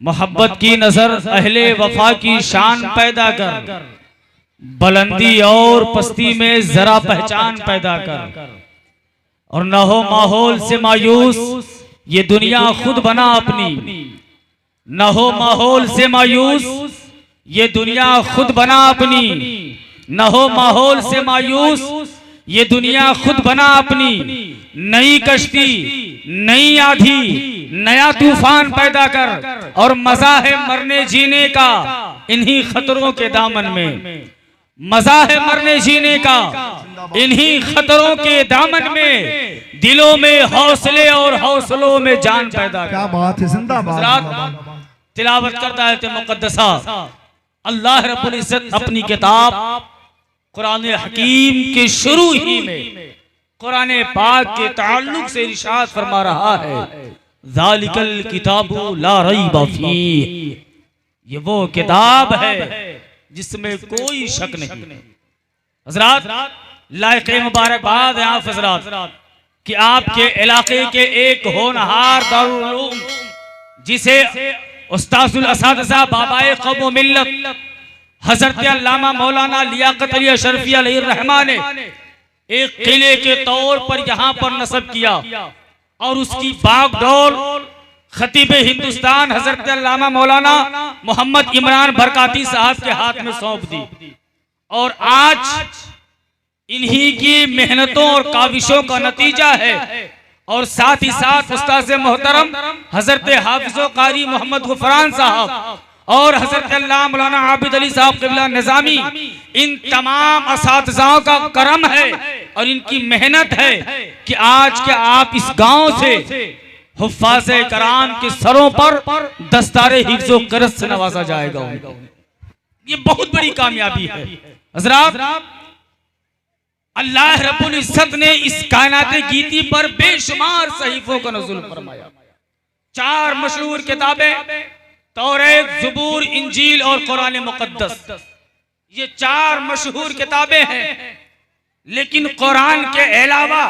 मोहब्बत की नजर अहले वफा की शान पैदा कर, बुलंदी और पस्ती में जरा पहचान पैदा कर, और न हो माहौल से मायूस ये दुनिया खुद बना अपनी, न हो माहौल से मायूस ये दुनिया खुद बना अपनी, न हो माहौल से मायूस ये दुनिया खुद बना अपनी। नई कश्ती, नई आंधी, नया तूफान पैदा कर, और मजा है मरने जीने का इन्हीं खतरों के दामन में, मजा है मरने जीने का इन्हीं खतरों के दामन में। दिलों में हौसले और हौसलों में जान पैदा कर। क्या बात है, जिंदाबाद। तिलावत करता है मुकद्दसा अल्लाह रब्बुल इज्जत अपनी किताब कुरान हकीम के शुरू ही में कुरान पाक के ताल्लुक से इरशाद फरमा रहा है, ज़ालिकल किताबु ला रैब फीह, ये वो किताब है जिसमें कोई शक नहीं। हज़रात लायक़ मुबारकबाद है आप हज़रात कि आपके इलाके के एक होनहार दारुल उलूम जिसे उस्ताजुल असातिज़ा बाबाए कौम व मिल्लत हजरत अल्लामा मौलाना लियाकत अली अशरफी अलैहिर्रहमा ने एक किले के तौर पर यहाँ पर नस्ब किया, और उसकी बागडोर खतीब हिंदुस्तान हजरत अल्लामा मौलाना मोहम्मद इमरान बरकाती साहब के हाथ में सौंप दी। और आज इन्हीं की मेहनतों और काविशों का नतीजा है, और साथ ही साथ उस्ताद मोहतरम हजरत हाफिज़ो कारी मोहम्मद गुफरान साहब और हजरत अल्लामा मौलाना आबिद अली साहब क़िबला निज़ामी, इन तमाम असातिज़ाओं का करम है और इनकी मेहनत है कि आज के आप इस गांव से हुफ़्फ़ाज़े कराम के सरों पर दस्तारे हिफ्ज़ो क़रज़ से नवाजा जाएगा। ये बहुत बड़ी कामयाबी है। हज़रात अल्लाह रब्बुल इज्जत ने इस कायनात गीती पर बेशुमार सहीफों का नुज़ूल फरमाया। 4 मशहूर किताबें तौरात, ज़बूर, इंजील और कुरान मुक़द्दस, ये 4 मशहूर किताबें हैं। लेकिन कुरान के अलावा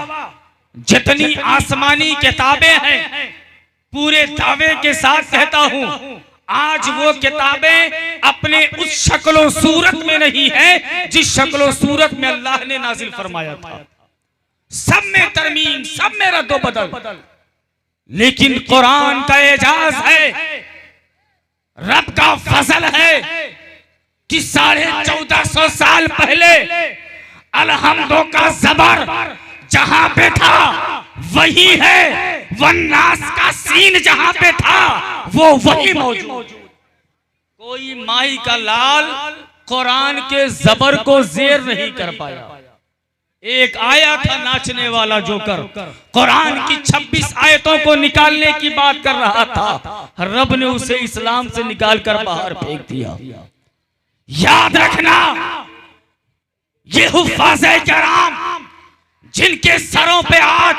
जितनी आसमानी किताबें हैं, पूरे दावे के साथ कहता हूं, आज वो किताबें अपने उस शक्लो सूरत में नहीं है जिस शक्लो सूरत में अल्लाह ने नाजिल फरमाया था। सब में तरमीम, सब में रद्दो बदल, लेकिन कुरान का एजाज है, रब का फजल है कि 1450 साल पहले अलहम्दो का जबर जहां पे था वही है, वन्नास का सीन जहां पे था वो वही मौजूद। कोई माई का लाल कुरान के जबर को जेर नहीं कर पाया। एक आया था नाचने वाला जोकर, कुरान की 26 आयतों को निकालने की बात कर रहा था, रब ने उसे इस्लाम से निकाल कर बाहर फेंक दिया। याद रखना, ये हुफ़्फ़ाज़े किराम जिनके सरों पे आज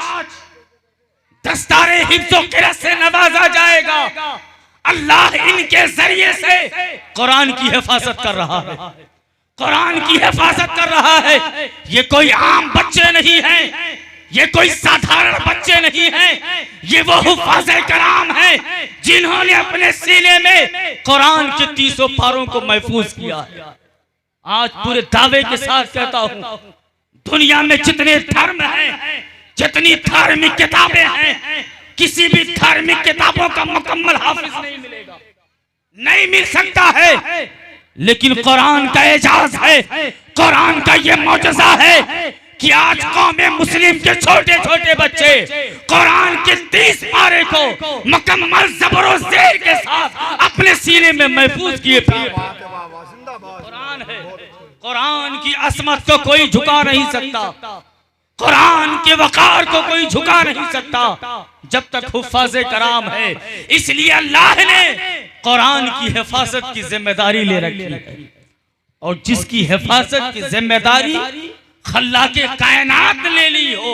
दस्तारे हिफ्ज़ो क़रज़ से नवाजा जाएगा, अल्लाह इनके जरिए से कुरान की हिफाजत कर रहा है, कुरान की हिफाजत कर रहा है। ये कोई आम बच्चे नहीं हैं, ये कोई साधारण बच्चे नहीं हैं, ये वो हुफ़्फ़ाज़े किराम हैं जिन्होंने अपने सीने में कुरान के 30 पारों को महफूज किया है। आज पूरे दावे के साथ कहता हूं, दुनिया में जितने धर्म हैं, जितनी धार्मिक किताबें हैं, किसी भी धार्मिक किताबों का मुकम्मल हाफिज नहीं मिलेगा, नहीं मिल सकता है। लेकिन कुरान का एजाज है, कुरान का ये मौजज़ा है कि आज कौम मुस्लिम के छोटे छोटे बच्चे कुरान के 30 पारे को मुकम्मल ज़बर ज़ेर के साथ अपने सीने में महफूज किए फिर कुरान है। कुरान की असमत को कोई झुका नहीं सकता, कुरान के वकार को कोई झुका नहीं सकता जब तक हुफ़्फ़ाज़े कराम है। इसलिए अल्लाह ने कुरान की हिफाजत की जिम्मेदारी ले रखी है, और जिसकी हिफाजत की जिम्मेदारी खल्लाक़े कायनात ले ली हो,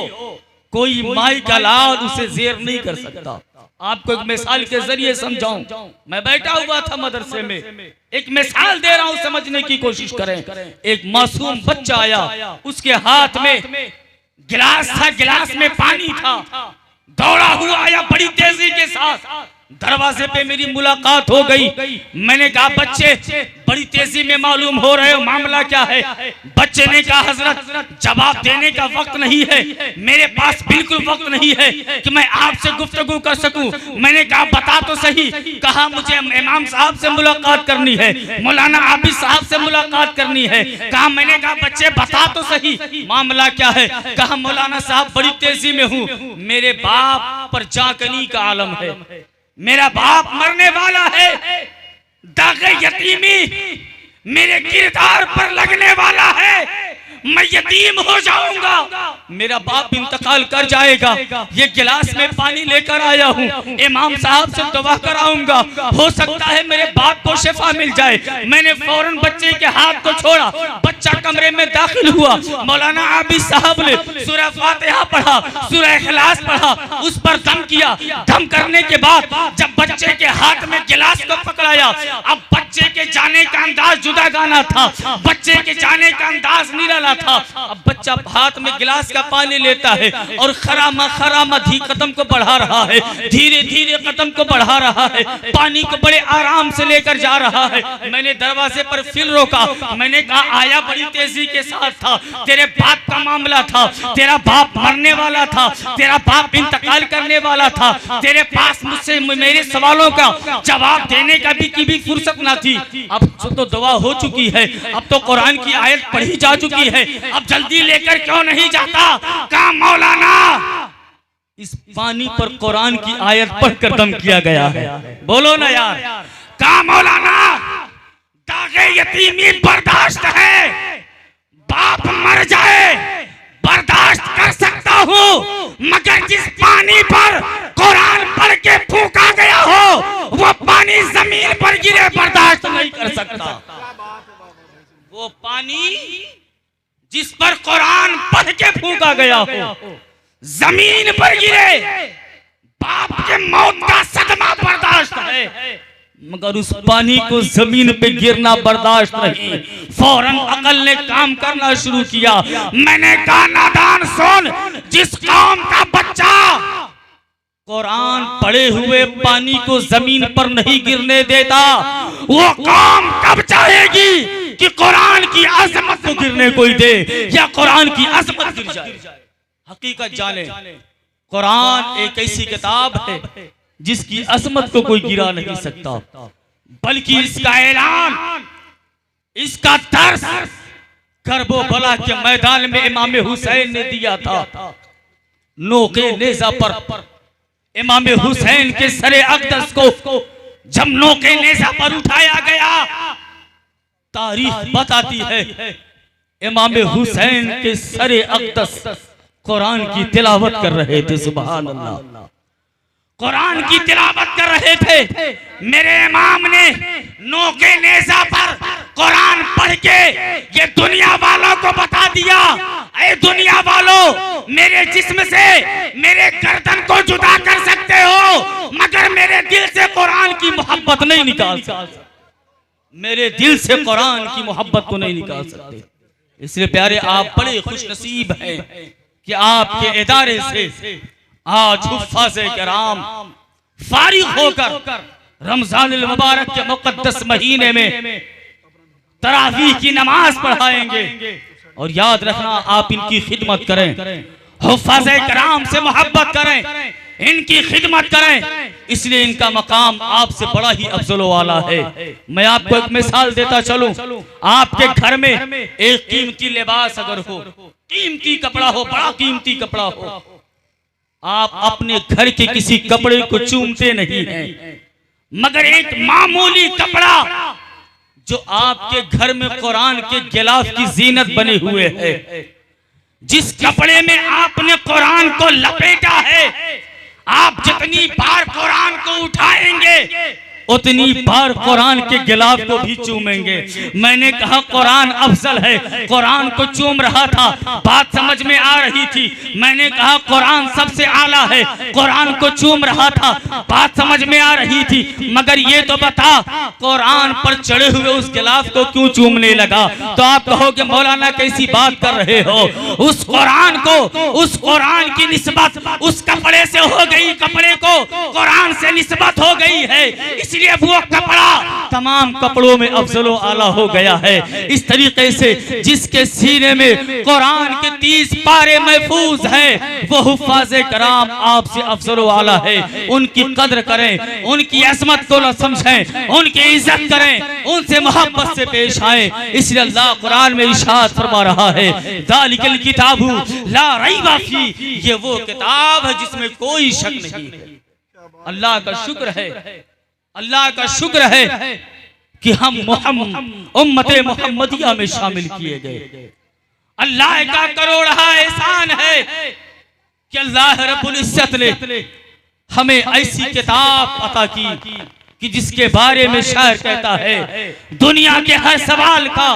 कोई माई का लाल उसे जेर नहीं कर सकता। आपको एक मिसाल के जरिए समझाऊं, मैं बैठा हुआ था मदरसे में, एक मिसाल दे रहा हूं, समझने की कोशिश करें। एक मासूम बच्चा आया, उसके हाथ में गिलास था, गिलास में पानी था, दौड़ा हुआ आया बड़ी तेजी के साथ, दरवाजे पे मेरी मुलाकात हो गई। मैंने कहा बच्चे बड़ी तेजी में मालूम हो रहे हो, मामला क्या है? बच्चे ने कहा हजरत जवाब देने का वक्त नहीं है, मेरे पास बिल्कुल वक्त नहीं है कि मैं आपसे गुफ्तगू कर सकूं। मैंने कहा बता तो सही। कहा मुझे इमाम साहब से मुलाकात करनी है, मौलाना आबिद साहब से मुलाकात करनी है। कहा मैंने कहा बच्चे बता तो सही मामला क्या है? कहा मौलाना साहब बड़ी तेजी में हूँ, मेरे बाप पर जाकनी का आलम है, मेरा बाप मरने वाला है, दागे यतीमी मेरे किरदार पर लगने वाला है, मैं यतीम हो जाऊंगा, मेरा बाप इंतकाल कर जाएगा। ये गिलास में पानी लेकर आया हूँ, इमाम साहब से दुआ कराऊंगा, हो सकता है मेरे बाप को शिफा मिल जाए। मैंने फौरन बच्चे के हाथ को छोड़ा, बच्चा कमरे में दाखिल हुआ। मौलाना आबिद साहब ने सूरह फातिहा पढ़ा, सूरह इखलास पढ़ा, उस पर दम किया। दम करने के बाद जब बच्चे के हाथ में गिलास को पकड़ाया, अब बच्चे के जाने का अंदाज जुदा गाना था, बच्चे के जाने का अंदाज निराला था। अब बच्चा हाथ में गिलास का पानी लेता है और खरामा खरामा धी कदम को बढ़ा रहा है, धीरे धीरे कदम को बढ़ा रहा है, पानी को बड़े आराम से लेकर जा रहा है। मैंने दरवाजे पर फिर रोका, मैंने कहा आया बड़ी तेजी के साथ था, तेरे बाप का मामला था, तेरा बाप मरने वाला था, तेरा बाप इंतकाल करने वाला था, तेरे पास मुझसे मेरे सवालों का जवाब देने का भी फुर्सत ना थी। अब तो दुआ हो चुकी है, अब तो कुरान की आयत पढ़ी जा चुकी है, अब जल्दी लेकर क्यों नहीं जाता? कहा मौलाना इस पानी पर कुरान की आयत पढ़कर दम किया गया है, बोलो ना यार। कहा मौलाना दागे यतीमी बर्दाश्त है, बाप मर जाए बर्दाश्त कर सकता हूँ, मगर जिस पानी पर कुरान पढ़ के फूंका गया हो वो पानी जमीन पर गिरे बर्दाश्त नहीं कर सकता। वो पानी जिस पर कुरान पढ़ के फूंका गया हो जमीन पर गिरे, बाप के मौत का सदमा बर्दाश्त है, मगर उस पानी को जमीन पे गिरना बर्दाश्त नहीं। फौरन अकल ने काम करना शुरू किया। मैंने कहा नादान सुन, जिस कौम का बच्चा कुरान पढ़े हुए पानी को जमीन पर नहीं गिरने देता, वो कौम कब चाहेगी कि कुरान की अजमत को गिरने कोई दे या कुरान की अजमत गिर जाए? हकीकत जाने, कुरान एक ऐसी किताब है जिसकी अजमत को कोई गिरा नहीं सकता, बल्कि इसका ऐलान, इसका दर्स करबला के मैदान में इमाम हुसैन ने दिया था। नोके नेज़ा पर इमाम हुसैन के सरे अक़दस को जब नोके नेज़ा पर उठाया गया, तारीख बताती है इमाम हुसैन के सरे अक़दस कुरान की तिलावत कर रहे थे। सुभान अल्लाह, कुरान की तिलावत कर रहे थे। मेरे इमाम ने नोके नेज़ा पर कुरान पढ़ के ये दुनिया वालों को बता दिया, ऐ दुनिया वालों, मेरे जिस्म से मेरे गर्दन को जुदा कर सकते हो, मगर मेरे दिल से कुरान की मोहब्बत नहीं निकाल सकते, मेरे दिल से कुरान की मोहब्बत को नहीं निकाल सकते। इसलिए प्यारे, आप बड़े खुशनसीब हैं कि आपके इदारे से आज हुफ़ाज़े किराम फारिग होकर रमजान मुबारक के मुक़द्दस महीने में तरावीह की नमाज पढ़ाएंगे। और याद रखना, आप इनकी खिदमत करें, हुफ़ाज़े किराम से मोहब्बत करें, इनकी खिदमत करें, इसलिए इनका मकाम आपसे बड़ा ही अफजल वाला है। मैं आपको एक मिसाल देता चलूं, आपके घर में एक कीमती लिबास अगर हो, कीमती कपड़ा हो, बड़ा कीमती कपड़ा हो, आप अपने घर के किसी कपड़े को चूमते नहीं हैं, मगर एक मामूली कपड़ा जो आपके घर में कुरान के गिलाफ की जीनत बने हुए है, जिस कपड़े में आपने कुरान को लपेटा है, आप जितनी बार कुरान को उठाएंगे उतनी बार कुरान के गिलाफ को भी चूमेंगे। मैंने कहा कुरान अफजल है, कुरान को चूम रहा था, बात समझ में आ रही थी। मैंने कहा कुरान सबसे आला है, कुरान को चूम रहा था, बात समझ में आ रही थी। मगर ये तो बता कुरान पर चढ़े हुए उस गिलाफ को क्यों चूमने लगा? तो आप कहोगे मौलाना कैसी बात कर रहे हो? उस कुरान को, उस कुरान की निस्बत उस कपड़े से हो गई, कपड़े को कुरान से निस्बत हो गई है, इसलिए वो कपड़ा तमाम कपड़ों में अफजलो आला हो गया है। इस तरीके से जिसके सीने में कुरान के 30 पारे महफूज है वो हुफ्फाज़े कराम आपसे अफजलो आला है। उनकी कद्र करें, उनकी अजमत को न समझें, उनकी इज्जत करें, उनसे मोहब्बत से पेश आए। इसलिए अल्लाह कुरान में इरशाद फरमा रहा है ज़ालिकल किताबु ला रैब फी, ये वो किताब है जिसमें कोई शक नहीं है। अल्लाह का शुक्र है, अल्लाह का शुक्र है कि हम उम्मते मोहम्मदिया में शामिल किए गए। अल्लाह का करोड़ा एहसान है कि अल्लाह रब्बुल इज्जत ने हमें ऐसी किताब अता की कि जिसके बारे में शायर कहता है दुनिया के हर सवाल का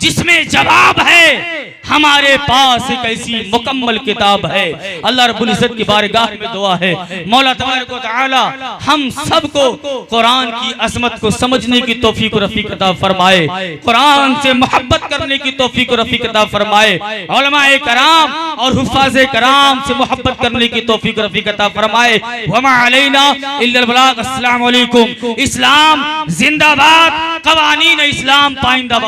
जिसमें जवाब है हमारे पास एक ऐसी मुकम्मल किताब है। अल्लाह रब्बुल इज्जत की बारगाह में दुआ है मौला तबारक व तआला हम सबको कुरान की अजमत को समझने की तौफीक और रफीक अता फरमाए, कुरान से मोहब्बत करने की तौफीक और रफीक अता फरमाए, उलमाए कराम और हुफ्फाज़े कराम से मोहब्बत करने की तौफीक और रफीक अता फरमाए। वमा अलैना इल्लल बलाग। अस्सलामु अलैकुम। इस्लाम जिंदाबाद, कवानीन इस्लाम पाइंदाबाद।